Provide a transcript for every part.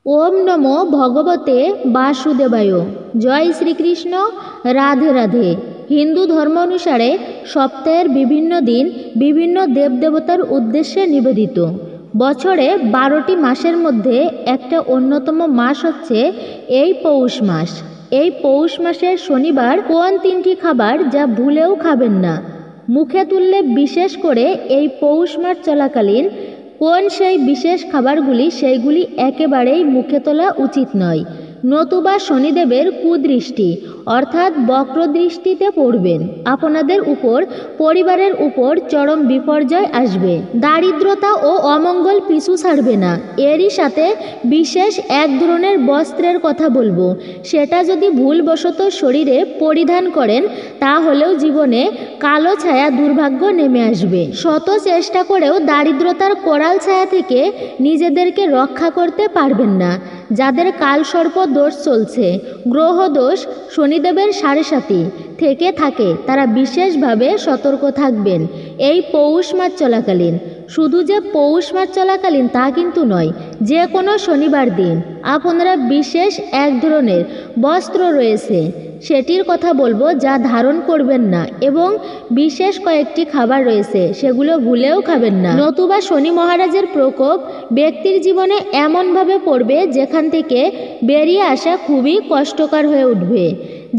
ওম নমো ভগবতে বাসুদেবায়। জয় শ্রীকৃষ্ণ। রাধে রাধে। হিন্দু ধর্ম অনুসারে সপ্তাহের বিভিন্ন দিন বিভিন্ন দেবদেবতার উদ্দেশ্যে নিবেদিত। বছরে 12টি মাসের মধ্যে একটা অন্যতম মাস হচ্ছে এই পৌষ মাস। এই পৌষ মাসের শনিবার কোন 3টি খাবার যা ভুলেও খাবেন না, মুখে তুললে বিশেষ করে এই পৌষ মাস চলাকালীন কোন সেই বিশেষ খাবারগুলি সেইগুলি একেবারেই মুখে তোলা উচিত নয়, নতুবা শনিদেবের কুদৃষ্টি অর্থাৎ বক্রদৃষ্টিতে পড়বেন। আপনাদের উপর, পরিবারের উপর চরম বিপর্যয় আসবে। দারিদ্রতা ও অমঙ্গল পিছু ছাড়বে না। এরই সাথে বিশেষ এক ধরনের বস্ত্রের কথা বলবো, সেটা যদি ভুলবশত শরীরে পরিধান করেন তাহলেও জীবনে কালো ছায়া দুর্ভাগ্য নেমে আসবে। শত চেষ্টা করেও দারিদ্রতার করাল ছায়া থেকে নিজেদেরকে রক্ষা করতে পারবেন না। যাদের কালসর্প দোষ চলছে, গ্রহ দোষ, শনিদেবের সাড়ে থেকে থাকে, তারা বিশেষভাবে সতর্ক থাকবেন এই পৌষ মাস চলাকালীন। শুধু যে পৌষ মাস চলাকালীন তা কিন্তু নয়, যে কোনো শনিবার দিন আপনারা বিশেষ এক ধরনের বস্ত্র রয়েছে সেটির কথা বলবো যা ধারণ করবেন না, এবং বিশেষ কয়েকটি খাবার রয়েছে সেগুলো ভুলেও খাবেন না, নতুবা শনি মহারাজের প্রকোপ ব্যক্তির জীবনে এমনভাবে পড়বে যেখান থেকে বেরিয়ে আসা খুবই কষ্টকর হয়ে উঠবে।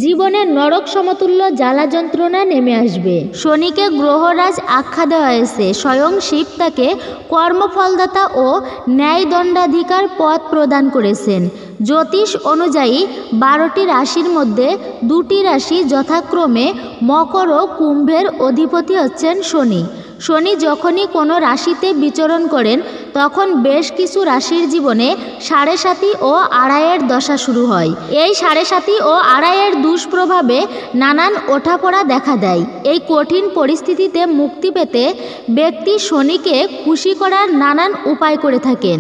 জীবনে নরক সমতুল্য জ্বালা যন্ত্রণা নেমে আসবে। শনিকে গ্রহরাজ আখ্যা দেওয়া হয়েছে, স্বয়ং শিব তাকে কর্মফলদাতা ও ন্যায়দণ্ডাধিকার পদ প্রদান করেছেন। জ্যোতিষ অনুযায়ী 12টি রাশির মধ্যে 2টি রাশি যথাক্রমে মকর ও কুম্ভের অধিপতি হচ্ছেন শনি। শনি যখনই কোনো রাশিতে বিচরণ করেন তখন বেশ কিছু রাশির জীবনে 7.5 ও 2.5 দশা শুরু হয়। এই 7.5 ও 2.5 দুষ্প্রভাবে নানান ওঠাপড়া দেখা দেয়। এই কঠিন পরিস্থিতিতে মুক্তি পেতে ব্যক্তি শনিকে খুশি করার নানান উপায় করে থাকেন।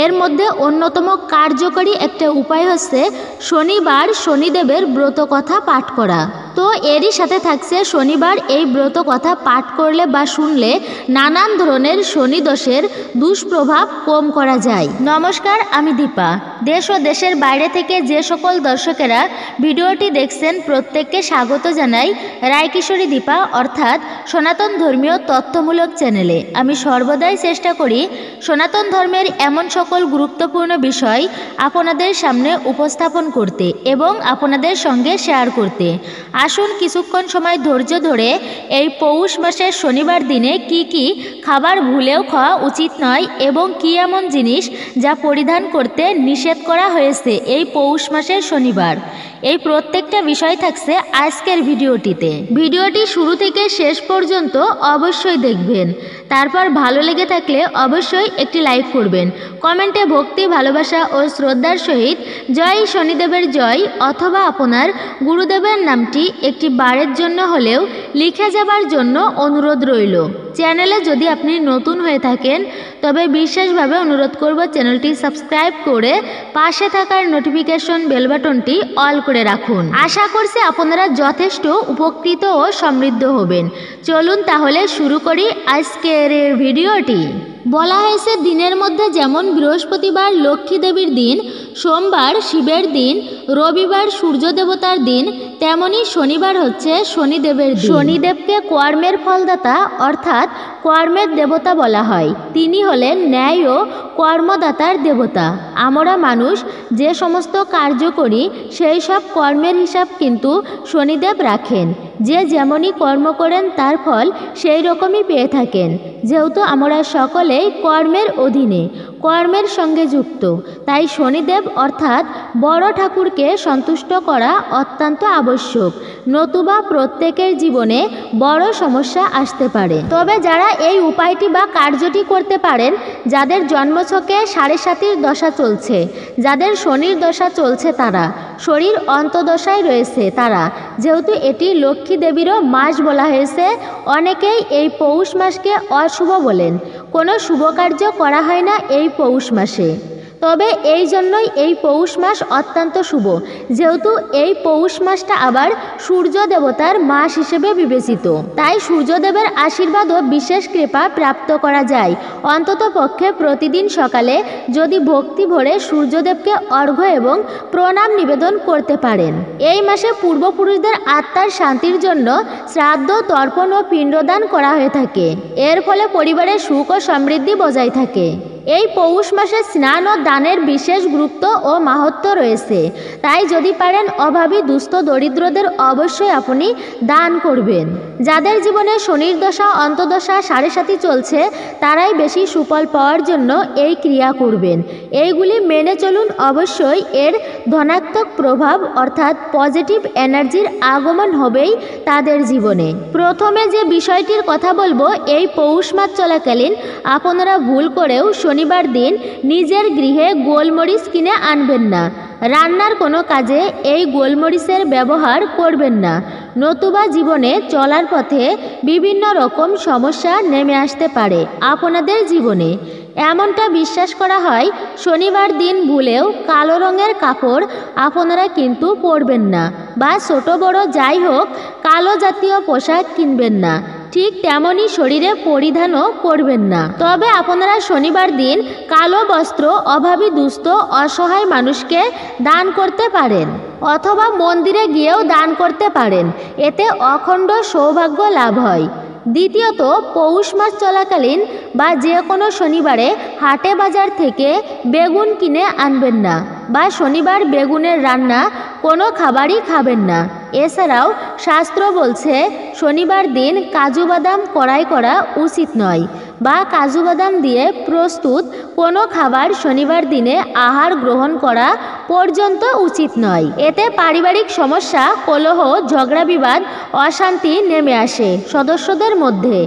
এর মধ্যে অন্যতম কার্যকরী একটা উপায় হচ্ছে শনিবার শনিদেবের ব্রত কথা পাঠ করা। তো এরই সাথে থাকছে শনিবার এই ব্রত কথা পাঠ করলে বা শুনলে নানান ধরনের শনি দোষের দুষ্প্রভাব কম করা যায়। নমস্কার, আমি দীপা। দেশ ও দেশের বাইরে থেকে যে সকল দর্শকেরা ভিডিওটি দেখছেন প্রত্যেককে স্বাগত জানাই রায়কিশোরী দীপা অর্থাৎ সনাতন ধর্মীয় তথ্যমূলক চ্যানেলে। আমি সর্বদাই চেষ্টা করি সনাতন ধর্মের এমন সকল গুরুত্বপূর্ণ বিষয় আপনাদের সামনে উপস্থাপন করতে এবং আপনাদের সঙ্গে শেয়ার করতে। আসুন কিছুক্ষণ সময় ধৈর্য ধরে এই পৌষ মাসের শনিবার দিনে কি কি খাবার ভুলেও খাওয়া উচিত নয় এবং কি এমন জিনিস যা পরিধান করতে নিষেধ করা হয়েছে এই পৌষ মাসের শনিবার, এই প্রত্যেকটা বিষয় থাকছে আজকের ভিডিওটিতে। ভিডিওটি শুরু থেকে শেষ পর্যন্ত অবশ্যই দেখবেন। তারপর ভালো লেগে থাকলে অবশ্যই একটি লাইক করবেন। কমেন্টে ভক্তি, ভালোবাসা ও শ্রদ্ধার সহিত জয় শনিদেবের জয় অথবা আপনার গুরুদেবের নামটি একটি বারের জন্য হলেও লিখে যাবার জন্য অনুরোধ রইল। চ্যানেলে যদি আপনি নতুন হয়ে থাকেন তবে বিশেষভাবে অনুরোধ করব চ্যানেলটি সাবস্ক্রাইব করে পাশে থাকার নোটিফিকেশন বেল বাটনটি অল করে রাখুন। আশা করছি আপনারা যথেষ্ট উপকৃত ও সমৃদ্ধ হবেন। চলুন তাহলে শুরু করি আজকের ভিডিওটি। বলা হয়েছে দিনের মধ্যে যেমন বৃহস্পতিবার লক্ষ্মী দেবীর দিন, সোমবার শিবের দিন, রবিবার সূর্য দেবতার দিন, তেমনি শনিবার হচ্ছে শনিদেবের দিন। শনিদেবকে কর্মের ফলদাতা অর্থাৎ কর্মের দেবতা বলা হয়। তিনি হলেন ন্যায় ও কর্মদাতার দেবতা। আমরা মানুষ যে সমস্ত কার্য করি সেই সব কর্মের হিসাব কিন্তু শনিদেব রাখেন। যে যেমনই কর্ম করেন তার ফল সেই রকমই পেয়ে থাকেন। যেহেতু আমরা সকলেই কর্মের অধীনে, কর্মের সঙ্গে যুক্ত, তাই শনিদেব অর্থাৎ বড় ঠাকুরকে সন্তুষ্ট করা অত্যন্ত আবশ্যক, নতুবা প্রত্যেকের জীবনে বড় সমস্যা আসতে পারে। তবে যারা এই উপায়টি বা কার্যটি করতে পারেন, যাদের জন্মছকে 7.5 দশা চলছে, যাদের শনির দশা চলছে, তারা শরীর অন্তদশায় রয়েছে তারা, যেহেতু এটি লক্ষ্মী দেবীরও মাস বলা হয়েছে, অনেকেই এই পৌষ মাসকে অশুভ বলেন। কোনো শুভ কার্য করা হয় না এই পৌষ মাসে। তবে এই জন্যই এই পৌষ মাস অত্যন্ত শুভ, যেহেতু এই পৌষ মাসটা আবার সূর্য দেবতার মাস হিসেবে বিবেচিত। তাই সূর্যদেবের আশীর্বাদ ও বিশেষ কৃপা প্রাপ্ত করা যায়। অন্তত পক্ষে প্রতিদিন সকালে যদি ভক্তি ভরে সূর্যদেবকে অর্ঘ্য এবং প্রণাম নিবেদন করতে পারেন। এই মাসে পূর্বপুরুষদের আত্মার শান্তির জন্য শ্রাদ্ধ, তর্পণ ও পিণ্ডদান করা হয়ে থাকে। এর ফলে পরিবারের সুখ ও সমৃদ্ধি বজায় থাকে। এই পৌষ মাসে স্নান ও দানের বিশেষ গুরুত্ব ও মাহাত্ম্য রয়েছে। তাই যদি পারেন অভাবী, দুস্থ, দরিদ্রদের অবশ্যই আপনি দান করবেন। যাদের জীবনে শনির দশা, অন্তর্দশা, সাড়ে সাতি চলছে তারাই বেশি সুফল পাওয়ার জন্য এই ক্রিয়া করবেন। এইগুলি মেনে চলুন, অবশ্যই এর ধনাত্মক প্রভাব অর্থাৎ পজিটিভ এনার্জির আগমন হবেই তাদের জীবনে। প্রথমে যে বিষয়টির কথা বলবো, এই পৌষ মাস চলাকালীন আপনারা ভুল করেও শনিবার দিন নিজের গৃহে গোলমরিচ কিনে আনবেন না। রান্নার কোনো কাজে এই গোলমরিচের ব্যবহার করবেন না, নতুবা জীবনে চলার পথে বিভিন্ন রকম সমস্যা নেমে আসতে পারে আপনাদের জীবনে। এমনটা বিশ্বাস করা হয়, শনিবার দিন ভুলেও কালো রঙের কাপড় আপনারা কিন্তু পরবেন না, বা ছোট বড় যাই হোক কালো জাতীয় পোশাক কিনবেন না। ঠিক তেমনই শরীরে পরিধানও করবেন না। তবে আপনারা শনিবার দিন কালো বস্ত্র অভাবী, দুস্থ, অসহায় মানুষকে দান করতে পারেন, অথবা মন্দিরে গিয়েও দান করতে পারেন। এতে অখণ্ড সৌভাগ্য লাভ হয়। দ্বিতীয়ত, পৌষ মাস চলাকালীন বা যে কোনো শনিবারে হাটে বাজার থেকে বেগুন কিনে আনবেন না, বা শনিবার বেগুনের রান্না কোনো খাবারই খাবেন না। এছাড়াও শাস্ত্র বলছে শনিবার দিন কাজু বাদাম কড়াই করা উচিত নয়, বা কাজু বাদাম দিয়ে প্রস্তুত কোনো খাবার শনিবার দিনে আহার গ্রহণ করা পর্যন্ত উচিত নয়। এতে পারিবারিক সমস্যা, কলহ, ঝগড়া বিবাদ, অশান্তি নেমে আসে সদস্যদের মধ্যে,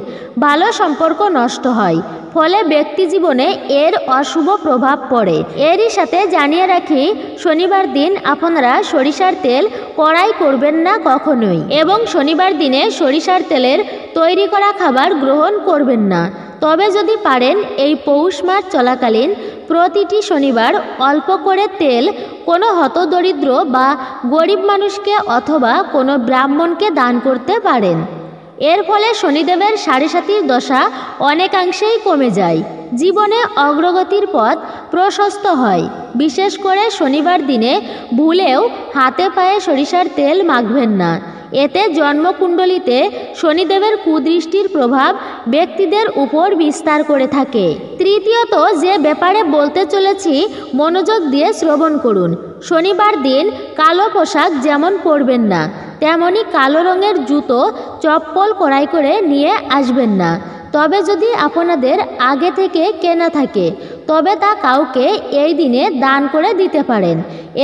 ভালো সম্পর্ক নষ্ট হয়, ফলে ব্যক্তি জীবনে এর অশুভ প্রভাব পড়ে। এরই সাথে জানিয়ে রাখি, শনিবার দিন আপনারা সরিষার তেল কড়াই করবেন না কখনোই, এবং শনিবার দিনে সরিষার তেলের তৈরি করা খাবার গ্রহণ করবেন না। তবে যদি পারেন এই পৌষ মাস চলাকালীন প্রতিটি শনিবার অল্প করে তেল কোনো হতদরিদ্র বা গরিব মানুষকে অথবা কোনো ব্রাহ্মণকে দান করতে পারেন। এর ফলে শনিদেবের সাড়ে সাতির দশা অনেকাংশেই কমে যায়, জীবনে অগ্রগতির পথ প্রশস্ত হয়। বিশেষ করে শনিবার দিনে ভুলেও হাতে পায়ে সরিষার তেল মাখবেন না। এতে জন্মকুণ্ডলিতে শনিদেবের কুদৃষ্টির প্রভাব ব্যক্তিদের উপর বিস্তার করে থাকে। তৃতীয়ত, যে ব্যাপারে বলতে চলেছি মনোযোগ দিয়ে শ্রবণ করুন। শনিবার দিন কালো পোশাক যেমন পরবেন না, তেমনি কালো রঙের জুতো, চপ্পল কড়াই করে নিয়ে আসবেন না। তবে যদি আপনাদের আগে থেকে কেনা থাকে তবে তা কাউকে এই দিনে দান করে দিতে পারেন।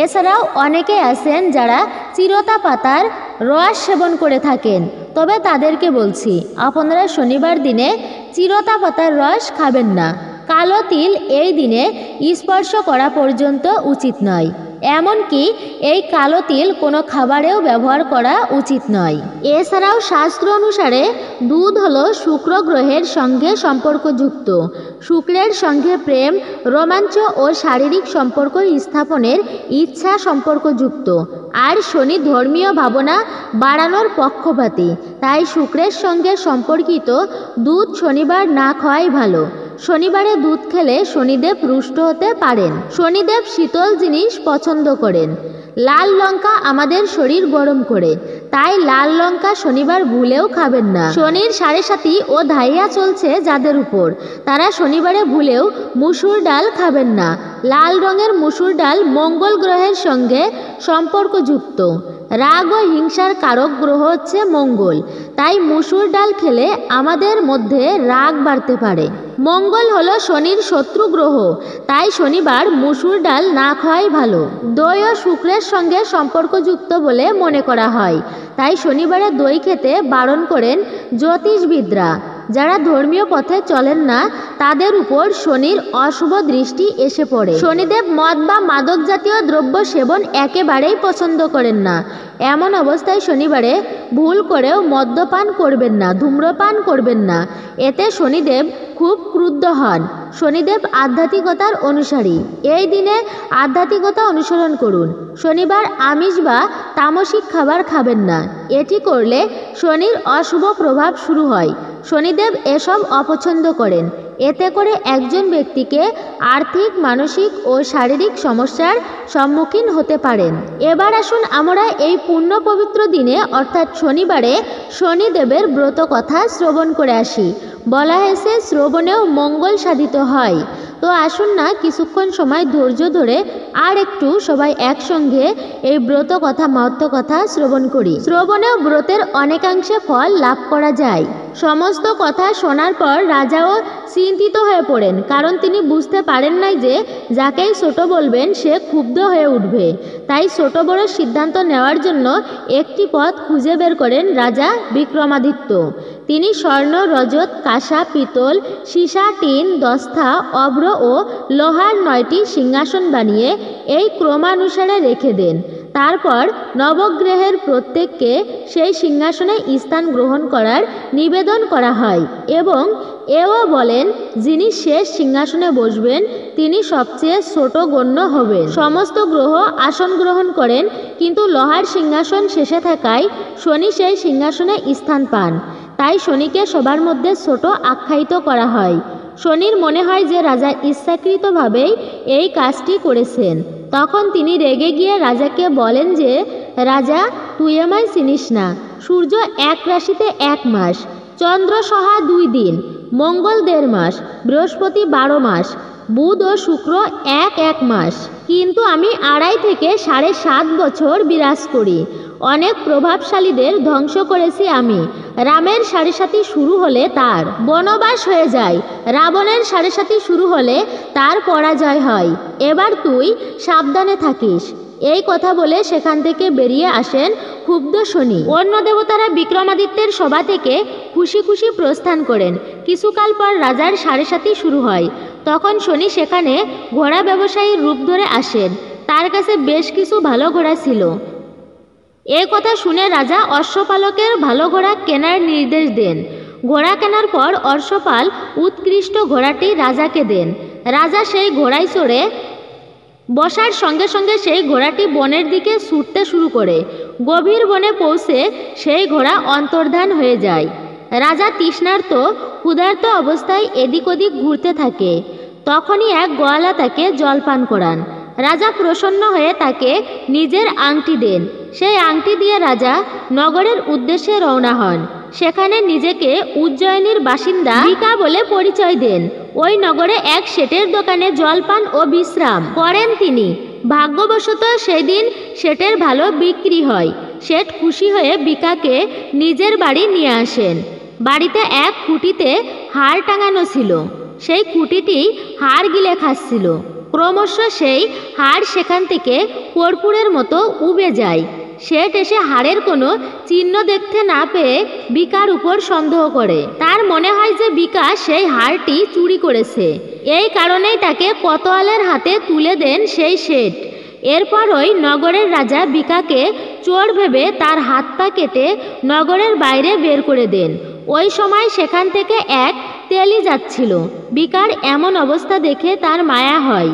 এছাড়াও অনেকে আছেন যারা চিরতা পাতার রস সেবন করে থাকেন, তবে তাদেরকে বলছি আপনারা শনিবার দিনে চিরতা পাতার রস খাবেন না। কালো তিল এই দিনে স্পর্শ করা পর্যন্ত উচিত নয়, এমনকি এই কালো তিল কোনো খাবারেও ব্যবহার করা উচিত নয়। এছাড়াও শাস্ত্র অনুসারে দুধ হলো শুক্র গ্রহের সঙ্গে সম্পর্কযুক্ত। শুক্রের সঙ্গে প্রেম, রোমাঞ্চ ও শারীরিক সম্পর্ক স্থাপনের ইচ্ছা সম্পর্কযুক্ত। আর শনি ধর্মীয় ভাবনা বাড়ানোর পক্ষপাতী, তাই শুক্রের সঙ্গে সম্পর্কিত দুধ শনিবার না খাওয়াই ভালো। শনিবারে দুধ খেলে শনিদেব রুষ্ট হতে পারেন। শনিদেব শীতল জিনিস পছন্দ করেন। লাল লঙ্কা আমাদের শরীর গরম করে, তাই লাল লঙ্কা শনিবার ভুলেও খাবেন না। শনির সাড়ে সাতি ও ধাইয়া চলছে যাদের উপর, তারা শনিবারে ভুলেও মুসুর ডাল খাবেন না। লাল রঙের মুসুর ডাল মঙ্গল গ্রহের সঙ্গে সম্পর্কযুক্ত। রাগ ও হিংসার কারক গ্রহ হচ্ছে মঙ্গল, তাই মুসুর ডাল খেলে আমাদের মধ্যে রাগ বাড়তে পারে। মঙ্গল হলো শনির শত্রু গ্রহ, তাই শনিবার মুসুর ডাল না খাওয়াই ভালো। দই ও শুক্রের সঙ্গে সম্পর্কযুক্ত বলে মনে করা হয়, তাই শনিবারে দই খেতে বারণ করেন জ্যোতিষবিদরা। যারা ধর্মীয় পথে চলেন না তাদের উপর শনির অশুভ দৃষ্টি এসে পড়ে। শনিদেব মদ বা মাদক জাতীয় দ্রব্য সেবন একেবারেই পছন্দ করেন না। এমন অবস্থায় শনিবারে ভুল করেও মদ্যপান করবেন না, ধূম্রপান করবেন না, এতে শনিদেব খুব ক্রুদ্ধ হন। শনিদেব আধ্যাত্মিকতার অনুসারী, এই দিনে আধ্যাত্মিকতা অনুসরণ করুন। শনিবার আমিষ বা তামসিক খাবার খাবেন না, এটি করলে শনির অশুভ প্রভাব শুরু হয়। শনিদেব এসব অপছন্দ করেন, এতে করে একজন ব্যক্তিকে আর্থিক, মানসিক ও শারীরিক সমস্যার সম্মুখীন হতে পারেন। এবার আসুন আমরা এই পুণ্য পবিত্র দিনে অর্থাৎ শনিবারে শনিদেবের ব্রত কথা শ্রবণ করে আসি। বলা হয়েছে শ্রবণেও মঙ্গল সাধিত হয়। তো আসুন না কিছুক্ষণ সময় ধৈর্য ধরে আর একটু সবাই একসঙ্গে এই ব্রত কথা, মাহাত্ম্য কথা শ্রবণ করি। শ্রবণেও ব্রতের অনেকাংশে ফল লাভ করা যায়। সমস্ত কথা শোনার পর রাজাও চিন্তিত হয়ে পড়েন, কারণ তিনি বুঝতে পারেন নাই যে যাকেই ছোট বলবেন সে ক্ষুব্ধ হয়ে উঠবে। তাই ছোট বড় সিদ্ধান্ত নেওয়ার জন্য একটি পথ খুঁজে বের করেন রাজা বিক্রমাদিত্য। তিনি স্বর্ণ, রজত, কাঁসা, পিতল, সীসা, টিন, দস্তা, অভ্র ও লোহার 9টি সিংহাসন বানিয়ে এই ক্রমানুসারে রেখে দেন। তারপর নবগ্রহের প্রত্যেককে সেই সিংহাসনে স্থান গ্রহণ করার নিবেদন করা হয় এবং এও বলেন যিনি শেষ সিংহাসনে বসবেন তিনি সবচেয়ে ছোট গণ্য হবেন। সমস্ত গ্রহ আসন গ্রহণ করেন, কিন্তু লোহার সিংহাসন শেষে থাকায় শনি সেই সিংহাসনে স্থান পান। তাই শনিকে সবার মধ্যে ছোট আখ্যায়িত করা হয়। শনির মনে হয় যে রাজা ইচ্ছাকৃতভাবেই এই কাজটি করেছেন। তখন তিনি রেগে গিয়ে রাজাকে বলেন যে, রাজা, তুই আমায় চিনিস না। সূর্য এক রাশিতে 1 মাস, চন্দ্র সহা 2 দিন, মঙ্গল 1.5 মাস, বৃহস্পতি 12 মাস, বুধ ও শুক্র 1 মাস, কিন্তু আমি 2.5 থেকে 7.5 বছর বিরাজ করি। অনেক প্রভাবশালীদের ধ্বংস করেছি আমি। রামের 7.5 শুরু হলে তার বনবাস হয়ে যায়, রাবণের 7.5 শুরু হলে তার পরাজয় হয়। এবার তুই সাবধানে থাকিস। এই কথা বলে সেখান থেকে বেরিয়ে আসেন ক্ষুব্ধ শনি। অন্য দেবতারা বিক্রমাদিত্যের সভা থেকে খুশি খুশি প্রস্থান করেন। কিছুকাল পর রাজার 7.5 শুরু হয়। তখন শনি সেখানে ঘোড়া ব্যবসায়ীর রূপ ধরে আসেন। তার কাছে বেশ কিছু ভালো ঘোড়া ছিল। এ কথা শুনে রাজা অশ্বপালকের ভালো ঘোড়া কেনার নির্দেশ দেন। ঘোড়া কেনার পর অশ্বপাল উৎকৃষ্ট ঘোড়াটি রাজাকে দেন। রাজা সেই ঘোড়ায় চড়ে বসার সঙ্গে সঙ্গে সেই ঘোড়াটি বনের দিকে ছুটতে শুরু করে। গভীর বনে পৌঁছে সেই ঘোড়া অন্তর্ধান হয়ে যায়। রাজা তৃষ্ণার্ত, ক্ষুধার্ত অবস্থায় এদিক ওদিক ঘুরতে থাকে। তখনই এক গোয়ালা তাকে জল পান করান। রাজা প্রসন্ন হয়ে তাকে নিজের আংটি দেন। সেই আংটি দিয়ে রাজা নগরের উদ্দেশ্যে রওনা হন। সেখানে নিজেকে উজ্জয়িনীর বাসিন্দা বিকা বলে পরিচয় দেন। ওই নগরে এক শেঠের দোকানে জলপান ও বিশ্রাম করেন তিনি। ভাগ্যবশত সেদিন শেঠের ভালো বিক্রি হয়। শেঠ খুশি হয়ে বিকাকে নিজের বাড়ি নিয়ে আসেন। বাড়িতে এক খুঁটিতে হাড় টাঙানো ছিল। সেই খুঁটিটি হাড় গিলে খাচ্ছিল। ক্রমশ সেই হাড় সেখান থেকে কর্পূরের মতো উবে যায়। শেঠ এসে হাড়ের কোনো চিহ্ন দেখতে না পেয়ে বিকার উপর সন্দেহ করে। তার মনে হয় যে বিকা সেই হাড়টি চুরি করেছে। এই কারণেই তাকে কোতোয়ালের হাতে তুলে দেন সেই শেঠ। এরপরই নগরের রাজা বিকাকে চোর ভেবে তার হাত পা কেটে নগরের বাইরে বের করে দেন। ওই সময় সেখান থেকে এক তেলি যাচ্ছিল। বিকার এমন অবস্থা দেখে তার মায়া হয়।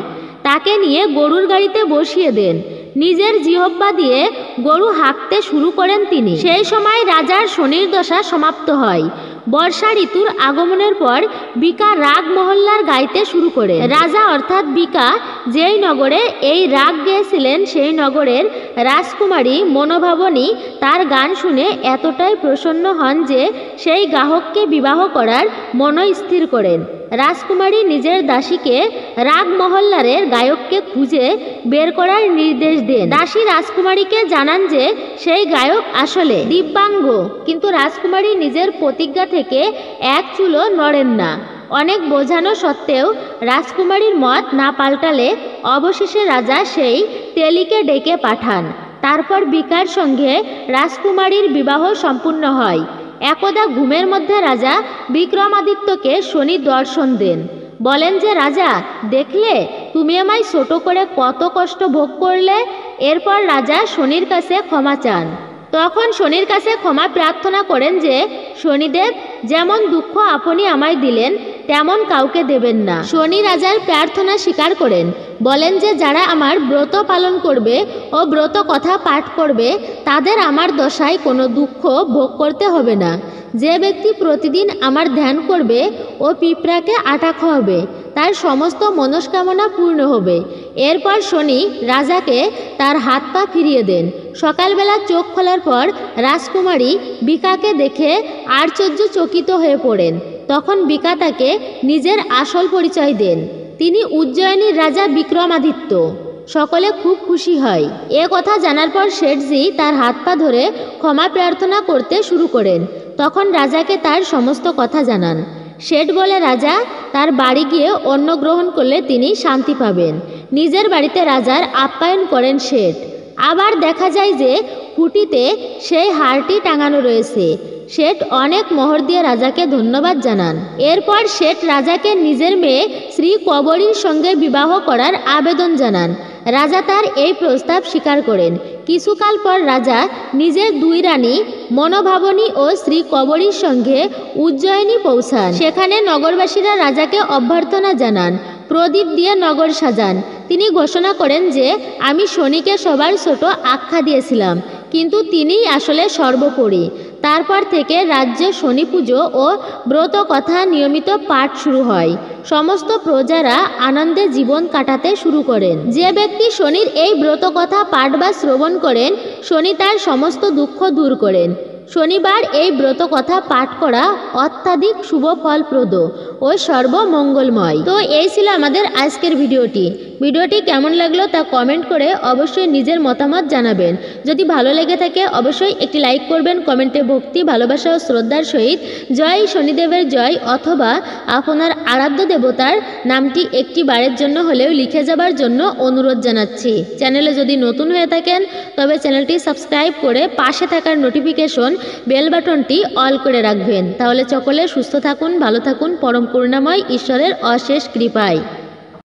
তাকে নিয়ে গরুর গাড়িতে বসিয়ে দেন। নিজের জিহ্বা দিয়ে গরু হাঁকতে শুরু করেন তিনি। সেই সময় রাজার শনির দশা সমাপ্ত হয়। বর্ষা ঋতুর আগমনের পর বিকা রাগ মহল্লার গাইতে শুরু করে। রাজা অর্থাৎ বিকা যেই নগরে এই রাগ গেয়েছিলেন সেই নগরের রাজকুমারী মনোভাবনী তার গান শুনে এতটাই প্রসন্ন হন যে সেই গাহককে বিবাহ করার মনস্থির করেন। রাজকুমারী নিজের দাসীকে রাগ মহল্লারের গায়ককে খুঁজে বের করার নির্দেশ দেন। দাসী রাজকুমারীকে জানান যে সেই গায়ক আসলে দিব্যাঙ্গ, কিন্তু রাজকুমারী নিজের প্রতিজ্ঞা থেকে এক চুলও নড়েন না। অনেক বোঝানো সত্ত্বেও রাজকুমারীর মত না পাল্টালে অবশেষে রাজা সেই তেলিকে ডেকে পাঠান। তারপর বিকার সঙ্গে রাজকুমারীর বিবাহ সম্পূর্ণ হয়। একদা ঘুমের মধ্যে রাজা বিক্রমাদিত্যকে শনি দর্শন দেন। বলেন যে, রাজা দেখলে তুমি আমায় ছোট করে কত কষ্ট ভোগ করলে। এরপর রাজা শনির কাছে ক্ষমা চান। তখন শনির কাছে ক্ষমা প্রার্থনা করেন যে, শনিদেব, যেমন দুঃখ আপনি আমায় দিলেন তেমন কাউকে দেবেন না। শনি রাজার প্রার্থনা স্বীকার করেন। বলেন যে, যারা আমার ব্রত পালন করবে ও ব্রত কথা পাঠ করবে তাদের আমার দশায় কোনো দুঃখ ভোগ করতে হবে না। যে ব্যক্তি প্রতিদিন আমার ধ্যান করবে ও পিঁপড়াকে আটা খাওয়াবে তার সমস্ত মনস্কামনা পূর্ণ হবে। এরপর শনি রাজাকে তার হাত পা ফিরিয়ে দেন। সকালবেলা চোখ খোলার পর রাজকুমারী বিকাকে দেখে আশ্চর্যচকিত হয়ে পড়েন। তখন বিকা তাকে নিজের আসল পরিচয় দেন। তিনি উজ্জয়িনীর রাজা বিক্রমাদিত্য। সকলে খুব খুশি হয়। এ কথা জানার পর শেঠজি তার হাত পা ধরে ক্ষমা প্রার্থনা করতে শুরু করেন। তখন রাজাকে তার সমস্ত কথা জানান। শেঠ বলে, রাজা তার বাড়ি গিয়ে অন্ন গ্রহণ করলে তিনি শান্তি পাবেন। নিজের বাড়িতে রাজার আপ্যায়ন করেন শেঠ। আবার দেখা যায় যে খুঁটিতে সেই হারটি টাঙানো রয়েছে। শেঠ অনেক মোহর দিয়ে রাজাকে ধন্যবাদ জানান। এরপর শেঠ রাজাকে নিজের মেয়ে শ্রী কবরীর সঙ্গে বিবাহ করার আবেদন জানান। রাজা তার এই প্রস্তাব স্বীকার করেন। কিছুকাল পর রাজা নিজের দুই রানী মনোভাবনী ও শ্রী কবরীর সঙ্গে উজ্জয়িনী পৌঁছান। সেখানে নগরবাসীরা রাজাকে অভ্যর্থনা জানান, প্রদীপ দিয়ে নগর সাজান। তিনি ঘোষণা করেন যে, আমি শনিকে সবার ছোট আখ্যা দিয়েছিলাম, কিন্তু তিনিই আসলে সর্বোপরি। তারপর থেকে রাজ্যে শনি পুজো ও ব্রত কথা নিয়মিত পাঠ শুরু হয়। সমস্ত প্রজারা আনন্দে জীবন কাটাতে শুরু করেন। যে ব্যক্তি শনির এই ব্রত কথা পাঠ বা শ্রবণ করেন, শনি তার সমস্ত দুঃখ দূর করেন। শনিবার এই ব্রত কথা পাঠ করা অত্যাধিক শুভ ফলপ্রদ ও সর্বমঙ্গলময়। তো এই ছিল আমাদের আজকের ভিডিওটি কেমন লাগলো তা কমেন্ট করে অবশ্যই নিজের মতামত জানাবেন। যদি ভালো লেগে থাকে অবশ্যই একটি লাইক করবেন। কমেন্টে ভক্তি, ভালোবাসা ও শ্রদ্ধার সহিত জয় শনিদেবের জয় অথবা আপনার আরাধ্য দেবতার নামটি একটি বারের জন্য হলেও লিখে যাবার জন্য অনুরোধ জানাচ্ছি। চ্যানেলে যদি নতুন হয়ে থাকেন তবে চ্যানেলটি সাবস্ক্রাইব করে পাশে থাকার নোটিফিকেশন বেল বাটনটি অল করে রাখবেন। তাহলে সকলে সুস্থ থাকুন, ভালো থাকুন, পরম করুণাময় ঈশ্বরের অশেষ কৃপায়।